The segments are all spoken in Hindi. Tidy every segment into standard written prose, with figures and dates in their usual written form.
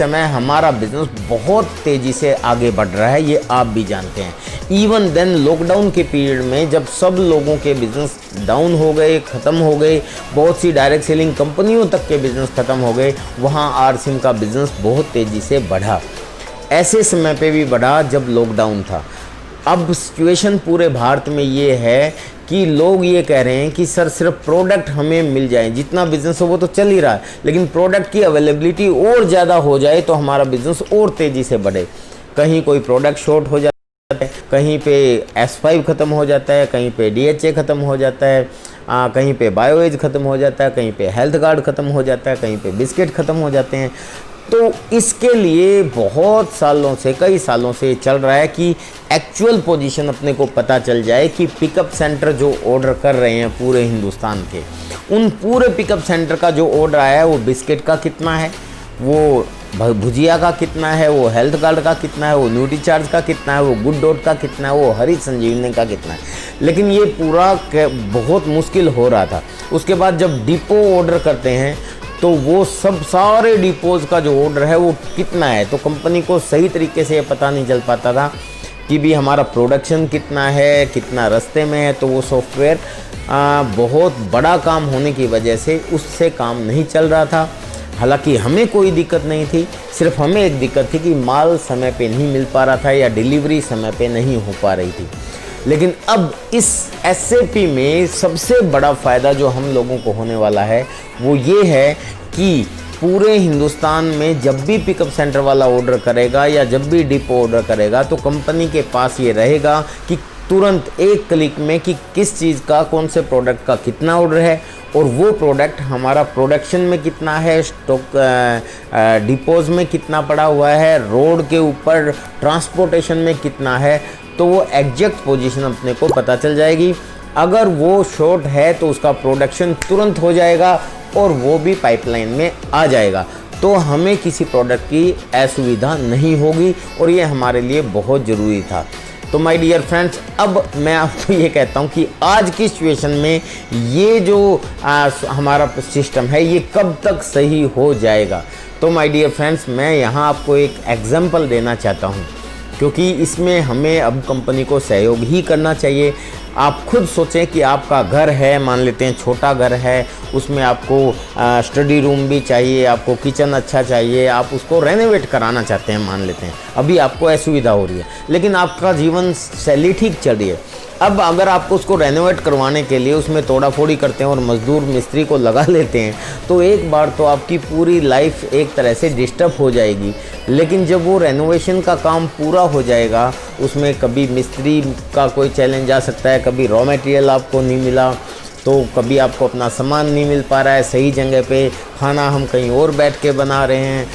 समय हमारा बिजनेस बहुत तेज़ी से आगे बढ़ रहा है, ये आप भी जानते हैं। इवन देन लॉकडाउन के पीरियड में जब सब लोगों के बिज़नेस डाउन हो गए, ख़त्म हो गए, बहुत सी डायरेक्ट सेलिंग कंपनियों तक के बिज़नेस ख़त्म हो गए, वहाँ आरसिम का बिज़नेस बहुत तेज़ी से बढ़ा। ऐसे समय पे भी बढ़ा जब लॉकडाउन था। अब सिचुएशन पूरे भारत में ये है कि लोग ये कह रहे हैं कि सर सिर्फ प्रोडक्ट हमें मिल जाए, जितना बिज़नेस हो वो तो चल ही रहा है, लेकिन प्रोडक्ट की अवेलेबिलिटी और ज़्यादा हो जाए तो हमारा बिज़नेस और तेज़ी से बढ़े। कहीं कोई प्रोडक्ट शॉर्ट हो जाता है, कहीं पे S5 ख़त्म हो जाता है, कहीं पे DHA ख़त्म हो जाता है, कहीं पे बायोएज ख़त्म हो जाता है, कहीं पे हेल्थ गार्ड ख़त्म हो जाता है, कहीं पे बिस्किट ख़त्म हो जाते हैं। तो इसके लिए बहुत सालों से, कई सालों से चल रहा है कि एक्चुअल पोजीशन अपने को पता चल जाए कि पिकअप सेंटर जो ऑर्डर कर रहे हैं पूरे हिंदुस्तान के, उन पूरे पिकअप सेंटर का जो ऑर्डर आया है वो बिस्किट का कितना है, वो भुजिया का कितना है, वो हेल्थ गार्ड का कितना है, वो न्यूट्री चार्ज का कितना है, वो गुड डॉट का कितना है, वो हरी संजीवनी का कितना है। लेकिन ये पूरा बहुत मुश्किल हो रहा था। उसके बाद जब डिपो ऑर्डर करते हैं तो वो सब सारे डिपोज़ का जो ऑर्डर है वो कितना है, तो कंपनी को सही तरीके से ये पता नहीं चल पाता था कि भी हमारा प्रोडक्शन कितना है, कितना रास्ते में है। तो वो सॉफ्टवेयर बहुत बड़ा काम होने की वजह से उससे काम नहीं चल रहा था। हालांकि हमें कोई दिक्कत नहीं थी, सिर्फ हमें एक दिक्कत थी कि माल समय पे नहीं मिल पा रहा था या डिलीवरी समय पे नहीं हो पा रही थी। लेकिन अब इस SAP में सबसे बड़ा फ़ायदा जो हम लोगों को होने वाला है वो ये है कि पूरे हिंदुस्तान में जब भी पिकअप सेंटर वाला ऑर्डर करेगा या जब भी डिपो ऑर्डर करेगा तो कंपनी के पास ये रहेगा कि तुरंत एक क्लिक में कि किस चीज़ का, कौन से प्रोडक्ट का कितना ऑर्डर है और वो प्रोडक्ट हमारा प्रोडक्शन में कितना है, स्टॉक डिपोज में कितना पड़ा हुआ है, रोड के ऊपर ट्रांसपोर्टेशन में कितना है, तो वो एग्जैक्ट पोजीशन अपने को पता चल जाएगी। अगर वो शॉर्ट है तो उसका प्रोडक्शन तुरंत हो जाएगा और वो भी पाइपलाइन में आ जाएगा, तो हमें किसी प्रोडक्ट की असुविधा नहीं होगी और ये हमारे लिए बहुत ज़रूरी था। तो माय डियर फ्रेंड्स, अब मैं आपको ये कहता हूँ कि आज की सिचुएशन में ये जो हमारा सिस्टम है ये कब तक सही हो जाएगा। तो माय डियर फ्रेंड्स, मैं यहाँ आपको एक एग्जांपल देना चाहता हूँ, क्योंकि इसमें हमें अब कंपनी को सहयोग ही करना चाहिए। आप खुद सोचें कि आपका घर है, मान लेते हैं छोटा घर है, उसमें आपको स्टडी रूम भी चाहिए, आपको किचन अच्छा चाहिए, आप उसको रेनोवेट कराना चाहते हैं, मान लेते हैं अभी आपको असुविधा हो रही है, लेकिन आपका जीवन शैली ठीक चल रही है। अब अगर आपको उसको रेनोवेट करवाने के लिए उसमें तोड़ा फोड़ी करते हैं और मज़दूर मिस्त्री को लगा लेते हैं तो एक बार तो आपकी पूरी लाइफ एक तरह से डिस्टर्ब हो जाएगी। लेकिन जब वो रेनोवेशन का काम पूरा हो जाएगा, उसमें कभी मिस्त्री का कोई चैलेंज आ सकता है, कभी रॉ मटेरियल आपको नहीं मिला, तो कभी आपको अपना सामान नहीं मिल पा रहा है सही जगह पे, खाना हम कहीं और बैठ के बना रहे हैं,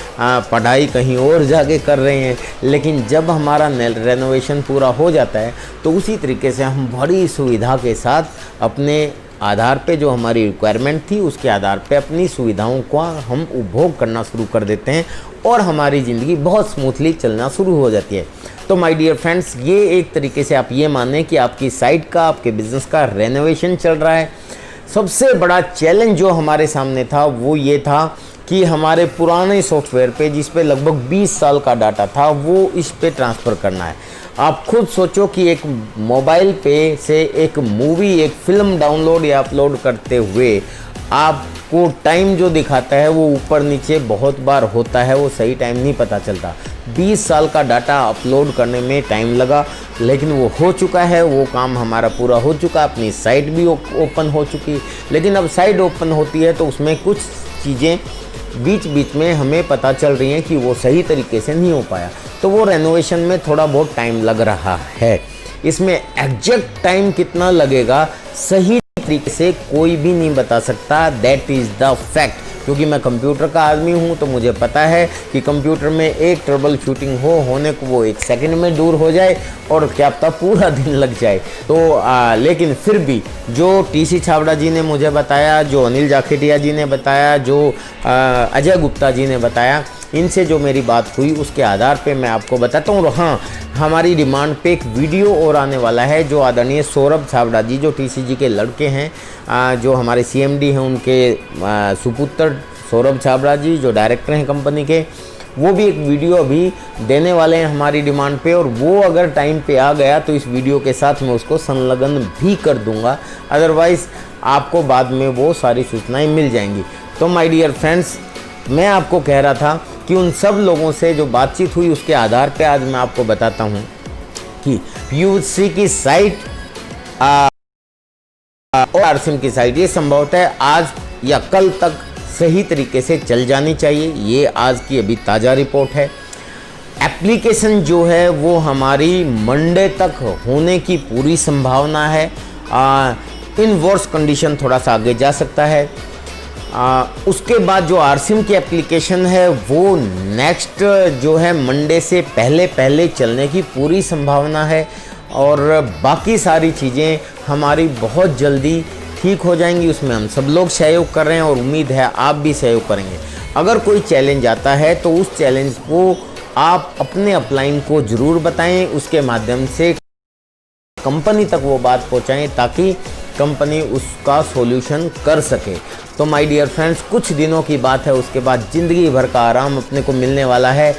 पढ़ाई कहीं और जाके कर रहे हैं। लेकिन जब हमारा रेनोवेशन पूरा हो जाता है तो उसी तरीके से हम बड़ी सुविधा के साथ अपने आधार पे जो हमारी रिक्वायरमेंट थी उसके आधार पे अपनी सुविधाओं का हम उपभोग करना शुरू कर देते हैं और हमारी ज़िंदगी बहुत स्मूथली चलना शुरू हो जाती है। तो माय डियर फ्रेंड्स, ये एक तरीके से आप ये मानें कि आपकी साइट का, आपके बिज़नेस का रेनोवेशन चल रहा है। सबसे बड़ा चैलेंज जो हमारे सामने था वो ये था कि हमारे पुराने सॉफ्टवेयर पे, जिस पे लगभग 20 साल का डाटा था, वो इस पे ट्रांसफ़र करना है। आप खुद सोचो कि एक मोबाइल पे से एक मूवी, एक फ़िल्म डाउनलोड या अपलोड करते हुए आपको टाइम जो दिखाता है वो ऊपर नीचे बहुत बार होता है, वो सही टाइम नहीं पता चलता। 20 साल का डाटा अपलोड करने में टाइम लगा, लेकिन वो हो चुका है, वो काम हमारा पूरा हो चुका, अपनी साइट भी ओपन हो चुकी। लेकिन अब साइट ओपन होती है तो उसमें कुछ चीज़ें बीच बीच में हमें पता चल रही हैं कि वो सही तरीके से नहीं हो पाया, तो वो रेनोवेशन में थोड़ा बहुत टाइम लग रहा है। इसमें एग्जैक्ट टाइम कितना लगेगा सही तरीके से कोई भी नहीं बता सकता, दैट इज़ द फैक्ट। क्योंकि मैं कंप्यूटर का आदमी हूँ तो मुझे पता है कि कंप्यूटर में एक ट्रबल शूटिंग होने को वो 1 सेकंड में दूर हो जाए और क्या पता पूरा दिन लग जाए। तो लेकिन फिर भी जो TC छाबड़ा जी ने मुझे बताया, जो अनिल जाखेटिया जी ने बताया, जो अजय गुप्ता जी ने बताया, इनसे जो मेरी बात हुई उसके आधार पे मैं आपको बताता हूँ। और हाँ, हमारी डिमांड पे एक वीडियो और आने वाला है जो आदरणीय सौरभ छाबड़ा जी, जो TC जी के लड़के हैं, जो हमारे CMD हैं, उनके सुपुत्र सौरभ छाबड़ा जी जो डायरेक्टर हैं कंपनी के, वो भी एक वीडियो अभी देने वाले हैं हमारी डिमांड पे, और वो अगर टाइम पे आ गया तो इस वीडियो के साथ मैं उसको संलग्न भी कर दूंगा, अदरवाइज़ आपको बाद में वो सारी सूचनाएं मिल जाएंगी। तो माय डियर फ्रेंड्स, मैं आपको कह रहा था कि उन सब लोगों से जो बातचीत हुई उसके आधार पे आज मैं आपको बताता हूँ कि यूसी की साइट और आरसीएम की साइट ये संभवतः आज या कल तक सही तरीके से चल जानी चाहिए। ये आज की अभी ताज़ा रिपोर्ट है। एप्लीकेशन जो है वो हमारी मंडे तक होने की पूरी संभावना है। इन वर्स कंडीशन थोड़ा सा आगे जा सकता है। उसके बाद जो आरसीएम की एप्लीकेशन है वो नेक्स्ट जो है मंडे से पहले चलने की पूरी संभावना है, और बाकी सारी चीज़ें हमारी बहुत जल्दी ठीक हो जाएंगी। उसमें हम सब लोग सहयोग कर रहे हैं और उम्मीद है आप भी सहयोग करेंगे। अगर कोई चैलेंज आता है तो उस चैलेंज को आप अपने अपलाइन को ज़रूर बताएं, उसके माध्यम से कंपनी तक वो बात पहुंचाएं ताकि कंपनी उसका सॉल्यूशन कर सके। तो माय डियर फ्रेंड्स, कुछ दिनों की बात है, उसके बाद ज़िंदगी भर का आराम अपने को मिलने वाला है।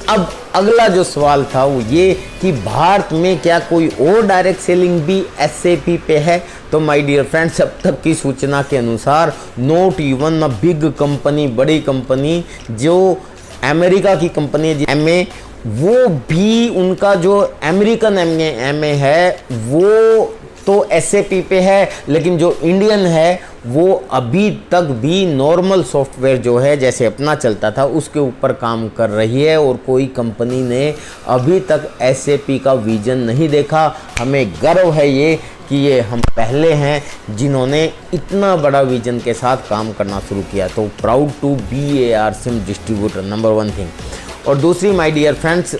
अब अगला जो सवाल था वो ये कि भारत में क्या कोई और डायरेक्ट सेलिंग भी एसएपी पे है? तो माय डियर फ्रेंड्स, अब तक की सूचना के अनुसार not even a big company, बड़ी कंपनी जो अमेरिका की कंपनी है एमए, वो भी उनका जो अमेरिकन एमए है वो तो एसएपी पे है, लेकिन जो इंडियन है वो अभी तक भी नॉर्मल सॉफ्टवेयर जो है जैसे अपना चलता था उसके ऊपर काम कर रही है, और कोई कंपनी ने अभी तक एसएपी का विजन नहीं देखा। हमें गर्व है ये कि ये हम पहले हैं जिन्होंने इतना बड़ा विजन के साथ काम करना शुरू किया। तो proud to be a RCM distributor, number 1 thing. और दूसरी my dear friends,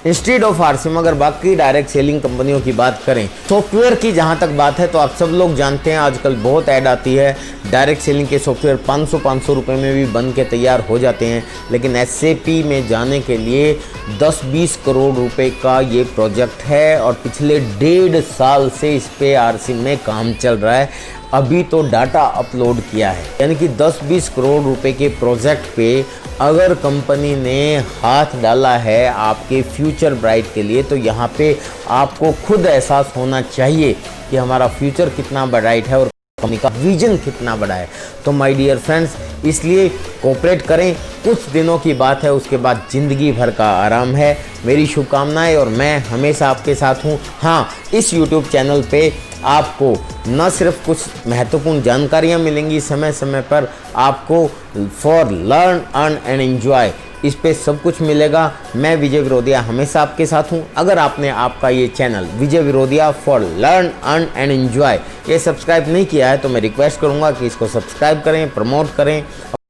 instead of RCM अगर बाकी डायरेक्ट सेलिंग कंपनियों की बात करें, सॉफ्टवेयर की जहां तक बात है तो आप सब लोग जानते हैं आजकल बहुत ऐड आती है। डायरेक्ट सेलिंग के सॉफ्टवेयर 500 रुपये में भी बन के तैयार हो जाते हैं, लेकिन एसएपी में जाने के लिए 10-20 करोड़ रुपए का ये प्रोजेक्ट है, और पिछले 1.5 साल से इस पे आरसीएम में काम चल रहा है। अभी तो डाटा अपलोड किया है, यानी कि 10-20 करोड़ रुपए के प्रोजेक्ट पे अगर कंपनी ने हाथ डाला है आपके फ्यूचर ब्राइट के लिए, तो यहाँ पे आपको खुद एहसास होना चाहिए कि हमारा फ्यूचर कितना ब्राइट है और कंपनी का विजन कितना बड़ा है। तो माय डियर फ्रेंड्स, इसलिए कोऑपरेट करें। कुछ दिनों की बात है, उसके बाद ज़िंदगी भर का आराम है। मेरी शुभकामनाएं, और मैं हमेशा आपके साथ हूँ। हाँ, इस YouTube चैनल पे आपको न सिर्फ कुछ महत्वपूर्ण जानकारियाँ मिलेंगी समय समय पर, आपको for learn earn and enjoy इस पे सब कुछ मिलेगा। मैं विजय विरोधिया हमेशा आपके साथ हूँ। अगर आपने आपका ये channel Vijay Virodhiya for learn earn and enjoy ये सब्सक्राइब नहीं किया है तो मैं रिक्वेस्ट करूँगा कि इसको सब्सक्राइब करें, प्रमोट करें।